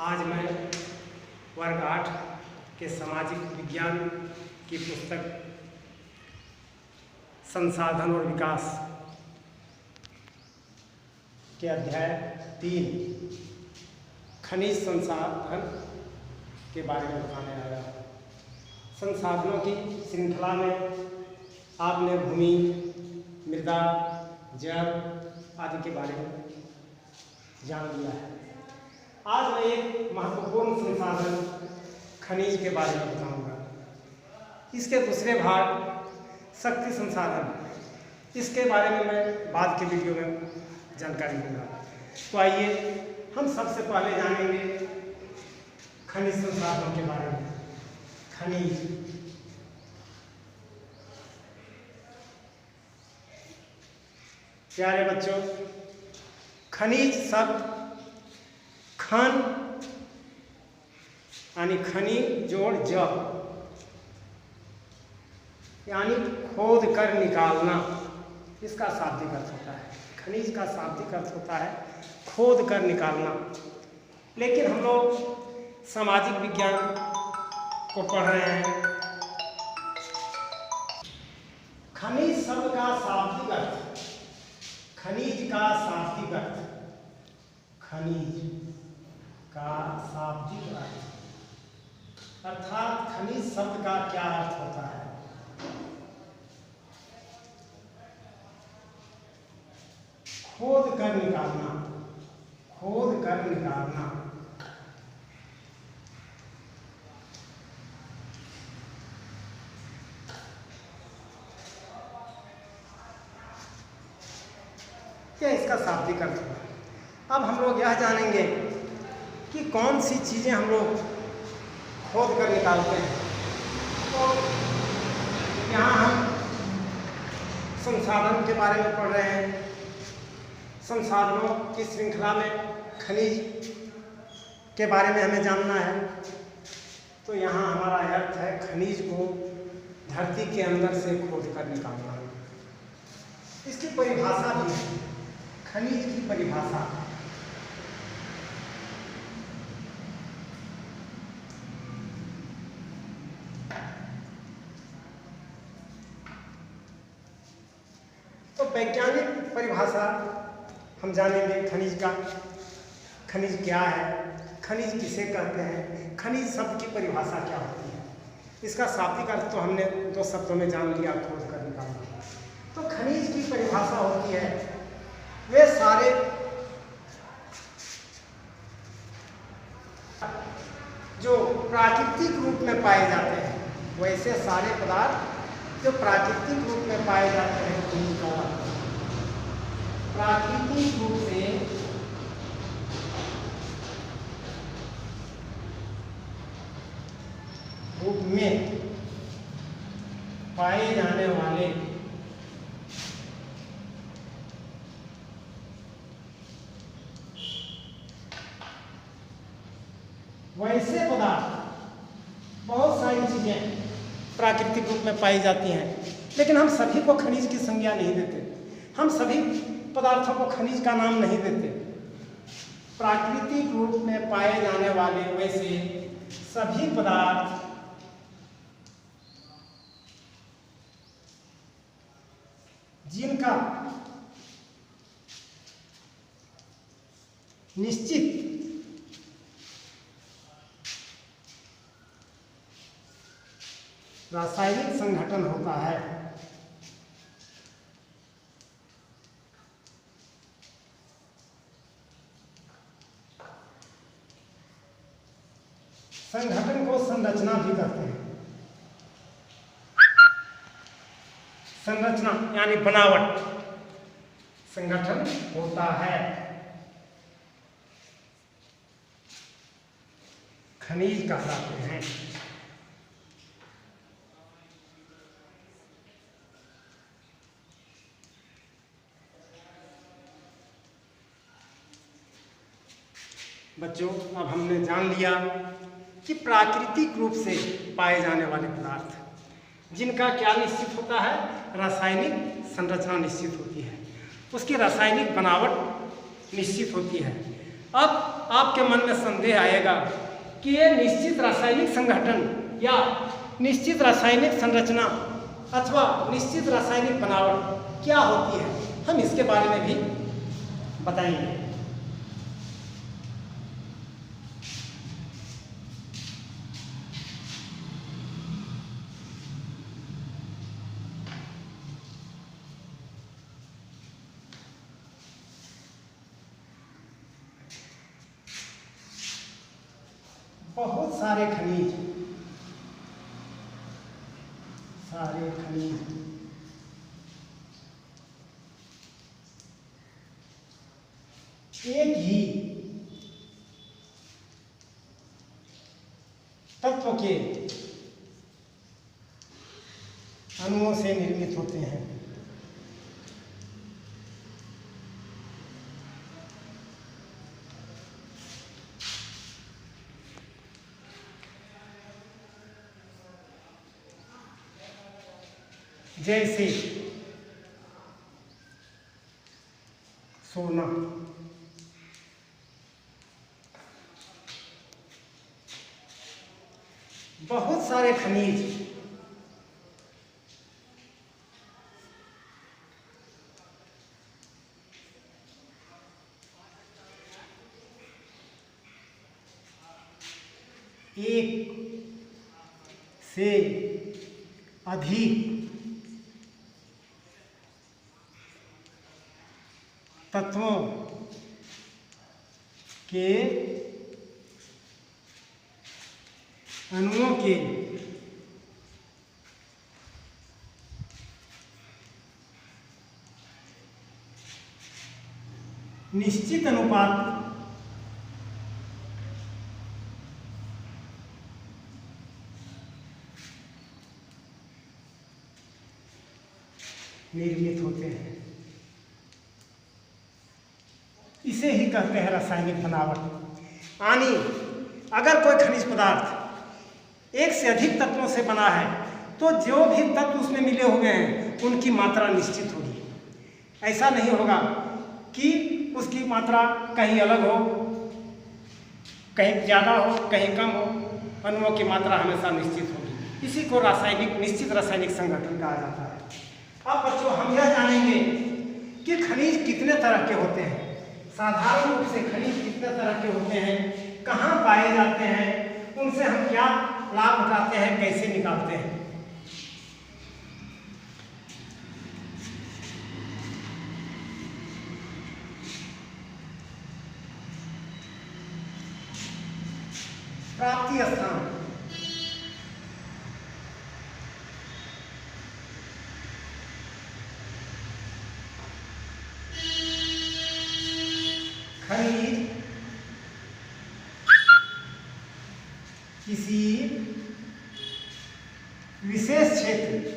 आज मैं वर्ग 8 के सामाजिक विज्ञान की पुस्तक संसाधन और विकास के अध्याय 3 खनिज संसाधन के बारे में बताने आया हूँ। संसाधनों की श्रृंखला में आपने भूमि, मृदा, जल आदि के बारे में जान लिया है। आज मैं एक महत्वपूर्ण संसाधन खनिज के बारे में बताऊंगा। इसके दूसरे भाग शक्ति संसाधन, इसके बारे में मैं बाद के वीडियो में जानकारी दूंगा। तो आइए हम सबसे पहले जानेंगे खनिज संसाधनों के बारे में। खनिज प्यारे बच्चों, खनिज शब्द खन यानी खनि जोड़ ज यानी खोद कर निकालना, इसका शाब्दिक अर्थ होता है। खनिज का शाब्दिक अर्थ होता है खोद कर निकालना। लेकिन हम लोग सामाजिक विज्ञान को पढ़ रहे हैं। खनिज शब्द का शाब्दिक अर्थ, खनिज का शाब्दिक अर्थ, खनिज का शाब्दिक अर्थ अर्थात खनिज शब्द का क्या अर्थ होता है? खोद कर निकालना, खोद कर निकालना। क्या इसका शाब्दिक अर्थ है? अब हम लोग यह जानेंगे कि कौन सी चीज़ें हम लोग खोद कर निकालते हैं। तो यहाँ हम संसाधन के बारे में पढ़ रहे हैं। संसाधनों की श्रृंखला में खनिज के बारे में हमें जानना है। तो यहाँ हमारा अर्थ है खनिज को धरती के अंदर से खोद कर निकालना। इसकी परिभाषा भी है, खनिज की परिभाषा। तो वैज्ञानिक परिभाषा हम जानेंगे खनिज का। खनिज क्या है, खनिज किसे कहते हैं, खनिज शब्द की परिभाषा क्या होती है। इसका शाब्दिक अर्थ तो हमने 2 शब्दों में जान लिया, खोद कर निकालना। तो खनिज की परिभाषा होती है वे सारे जो प्राकृतिक रूप में पाए जाते हैं, वैसे सारे पदार्थ जो प्राकृतिक रूप में पाए जाते हैं उनका प्राकृतिक रूप से रूप में पाए जाने वाले वैसे पदार्थ, बहुत सारी चीजें प्राकृतिक रूप में पाई जाती हैं, लेकिन हम सभी को खनिज की संज्ञा नहीं देते। हम सभी पदार्थों को खनिज का नाम नहीं देते। प्राकृतिक रूप में पाए जाने वाले वैसे सभी पदार्थ जिनका निश्चित रासायनिक संघटन होता है। संघटन को संरचना भी कहते हैं। संरचना यानी बनावट, संगठन होता है। खनिज कहलाते हैं। बच्चों, अब हमने जान लिया कि प्राकृतिक रूप से पाए जाने वाले पदार्थ जिनका क्या निश्चित होता है, रासायनिक संरचना निश्चित होती है, उसकी रासायनिक बनावट निश्चित होती है। अब आपके मन में संदेह आएगा कि ये निश्चित रासायनिक संगठन या निश्चित रासायनिक संरचना अथवा निश्चित रासायनिक बनावट क्या होती है, हम इसके बारे में भी बताएंगे। बहुत सारे खनिज एक ही तत्व के अणुओं से निर्मित होते हैं। जैसे सोना, बहुत सारे खनिज एक से अधिक तत्वों के अणुओं के निश्चित अनुपात निर्मित होते हैं। इसे ही कहते हैं रासायनिक बनावट। यानी अगर कोई खनिज पदार्थ एक से अधिक तत्वों से बना है तो जो भी तत्व उसमें मिले हुए हैं उनकी मात्रा निश्चित होगी। ऐसा नहीं होगा कि उसकी मात्रा कहीं अलग हो, कहीं ज़्यादा हो, कहीं कम हो। अणुओं की मात्रा हमेशा निश्चित होगी। इसी को निश्चित रासायनिक संगठन कहा जाता है। अब बच्चों, हम यह जानेंगे कि खनिज कितने तरह के होते हैं। साधारण रूप से खनिज कितने तरह के होते हैं, कहाँ पाए जाते हैं, उनसे हम क्या लाभ उठाते हैं, कैसे निकालते हैं। प्राप्ति स्थान, खनिज किसी विशेष क्षेत्र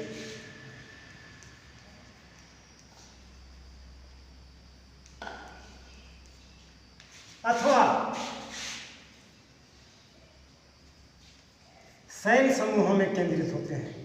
अथवा शैल समूहों में केंद्रित होते हैं।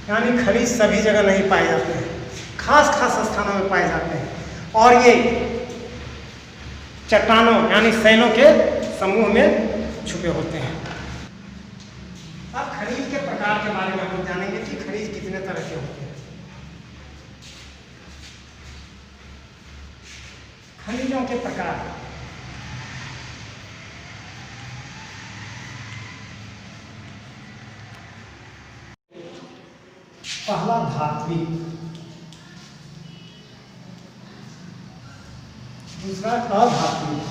यानी खनिज सभी जगह नहीं पाए जाते हैं, खास खास स्थानों में पाए जाते हैं और ये चट्टानों यानी शैलों के समूह में छुपे होते हैं। अब खनिज के प्रकार के बारे में हम जानेंगे कि खनिज कितने तरह के होते हैं। खनिजों के प्रकार, पहला धात्विक, दूसरा अधात्विक,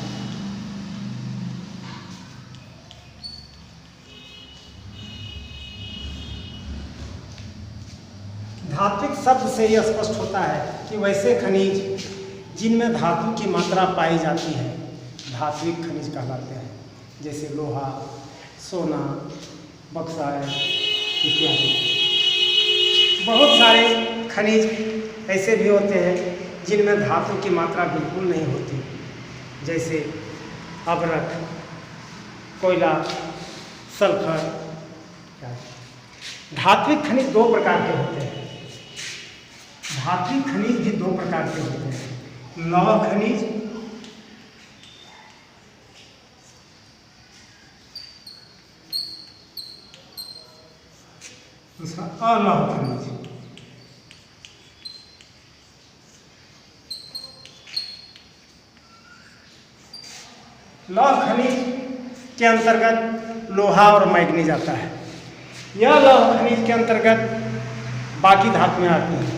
शब्द से यह स्पष्ट होता है कि वैसे खनिज जिनमें धातु की मात्रा पाई जाती है धात्विक खनिज कहलाते हैं, जैसे लोहा, सोना, बक्साइट इत्यादि। बहुत सारे खनिज ऐसे भी होते हैं जिनमें धातु की मात्रा बिल्कुल नहीं होती, जैसे अभ्रक, कोयला, सल्फर। धात्विक खनिज दो प्रकार के होते हैं। धात्विक खनिज भी दो प्रकार के होते हैं, लौह खनिज दूसरा अलौह खनिज। लौह खनिज के अंतर्गत लोहा और मैग्नीज आता है। यह लौह खनिज के अंतर्गत बाकी धातुएं आती हैं,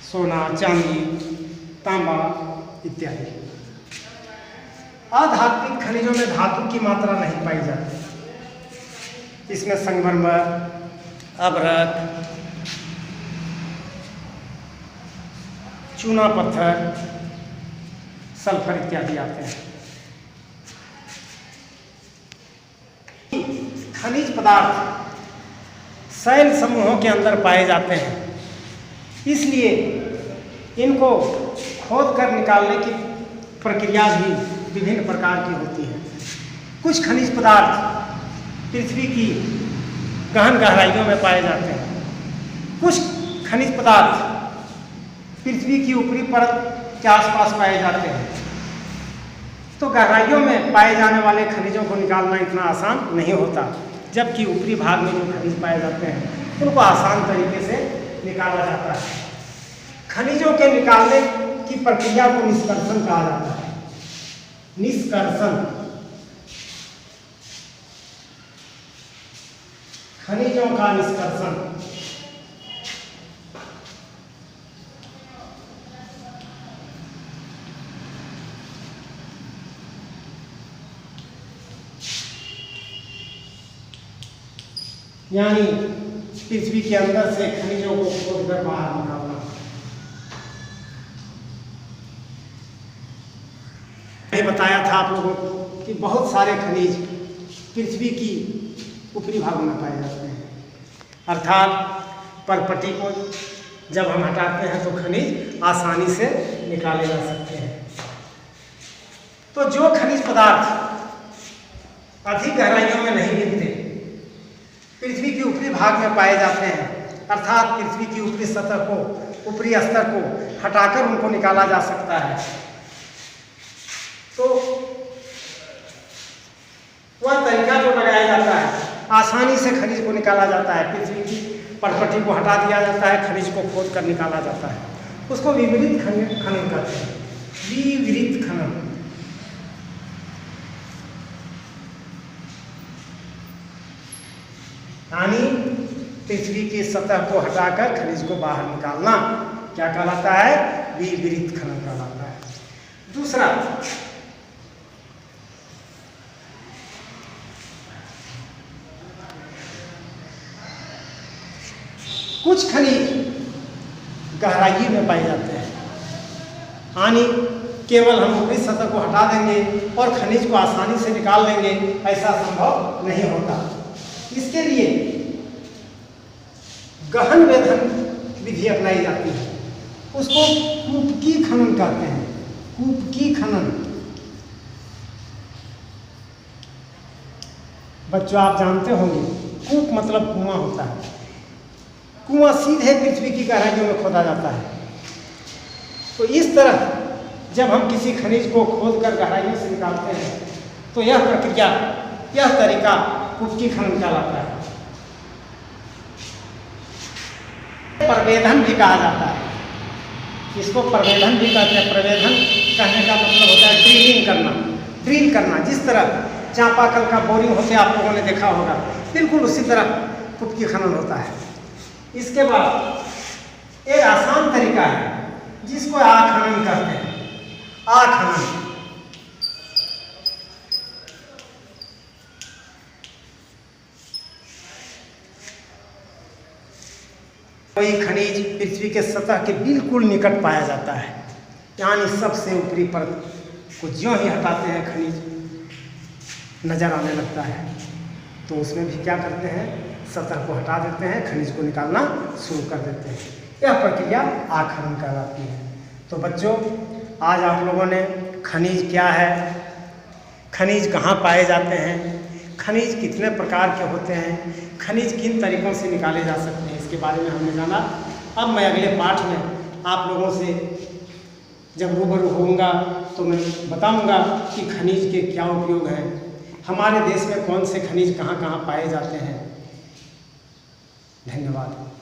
सोना, चांदी, तांबा इत्यादि। अधात्विक खनिजों में धातु की मात्रा नहीं पाई जाती। इसमें संगमरमर, अभ्रक, चूना पत्थर, सल्फर इत्यादि आते हैं। खनिज पदार्थ शैल समूहों के अंदर पाए जाते हैं, इसलिए इनको खोद कर निकालने की प्रक्रिया भी विभिन्न प्रकार की होती है। कुछ खनिज पदार्थ पृथ्वी की गहन गहराइयों में पाए जाते हैं, कुछ खनिज पदार्थ पृथ्वी की ऊपरी परत के आसपास पाए जाते हैं। तो गहराइयों में पाए जाने वाले खनिजों को निकालना इतना आसान नहीं होता, जबकि ऊपरी भाग में जो खनिज पाए जाते हैं उनको आसान तरीके से निकाला जाता है। खनिजों के निकालने की प्रक्रिया को निष्कर्षण कहा जाता है। निष्कर्षण, खनिजों का निष्कर्षण। यानी पृथ्वी के अंदर से खनिजों को खोदकर बाहर निकालना। मैंने बताया था आप लोगों को कि बहुत सारे खनिज पृथ्वी की ऊपरी भागों में पाए जाते हैं, अर्थात परपटी को जब हम हटाते हैं तो खनिज आसानी से निकाले जा सकते हैं। तो जो खनिज पदार्थ अधिक गहराइयों में नहीं मिलते, पृथ्वी के ऊपरी भाग में पाए जाते हैं, अर्थात पृथ्वी की ऊपरी सतह को, ऊपरी स्तर को हटाकर उनको निकाला जा सकता है, तो वह तरीका जो लगाया जाता है, आसानी से खनिज को निकाला जाता है। पृथ्वी की परपटी को हटा दिया जाता है, खनिज को खोद कर निकाला जाता है, उसको विवरित खनन कहते हैं। विवरित खनन। यानी पृथ्वी की सतह को हटाकर खनिज को बाहर निकालना क्या कहलाता है? विवरित खनन कहलाता है। दूसरा, कुछ खनिज गहराई में पाए जाते हैं, यानी केवल हम ऊपरी सतह को हटा देंगे और खनिज को आसानी से निकाल लेंगे, ऐसा संभव नहीं होता। इसके लिए गहन वेधन विधि अपनाई जाती है, उसको कूपकी खनन कहते हैं। कूपकी खनन। बच्चों आप जानते होंगे, कूप मतलब कुआं होता है। कुआं सीधे पृथ्वी की गहराइयों में खोदा जाता है। तो इस तरह जब हम किसी खनिज को खोदकर गहराइयों से निकालते हैं तो यह प्रक्रिया, यह तरीका कूपकी खनन कहलाता है। प्रवेधन भी कहा जाता है, इसको प्रवेधन भी कहते हैं। प्रवेधन कहने का मतलब होता है ड्रिलिंग करना, ड्रिल करना। जिस तरह चापाकल का बोरिंग होते आप लोगों ने देखा होगा, बिल्कुल उसी तरह कूपकी खनन होता है। इसके बाद एक आसान तरीका है जिसको आखनन कहते हैं। आखनन। कोई खनिज पृथ्वी के सतह के बिल्कुल निकट पाया जाता है, यानी सबसे ऊपरी परत को ज्यों ही हटाते हैं खनिज नज़र आने लगता है, तो उसमें भी क्या करते हैं, सतह को हटा देते हैं, खनिज को निकालना शुरू कर देते हैं। यह प्रक्रिया आखनन कहलाती है। तो बच्चों, आज आप लोगों ने खनिज क्या है, खनिज कहाँ पाए जाते हैं, खनिज कितने प्रकार के होते हैं, खनिज किन तरीक़ों से निकाले जा सकते हैं, इसके बारे में हमने जाना। अब मैं अगले पाठ में आप लोगों से जब रूबरू होऊंगा तो मैं बताऊंगा कि खनिज के क्या उपयोग हैं, हमारे देश में कौन से खनिज कहाँ कहाँ पाए जाते हैं। धन्यवाद।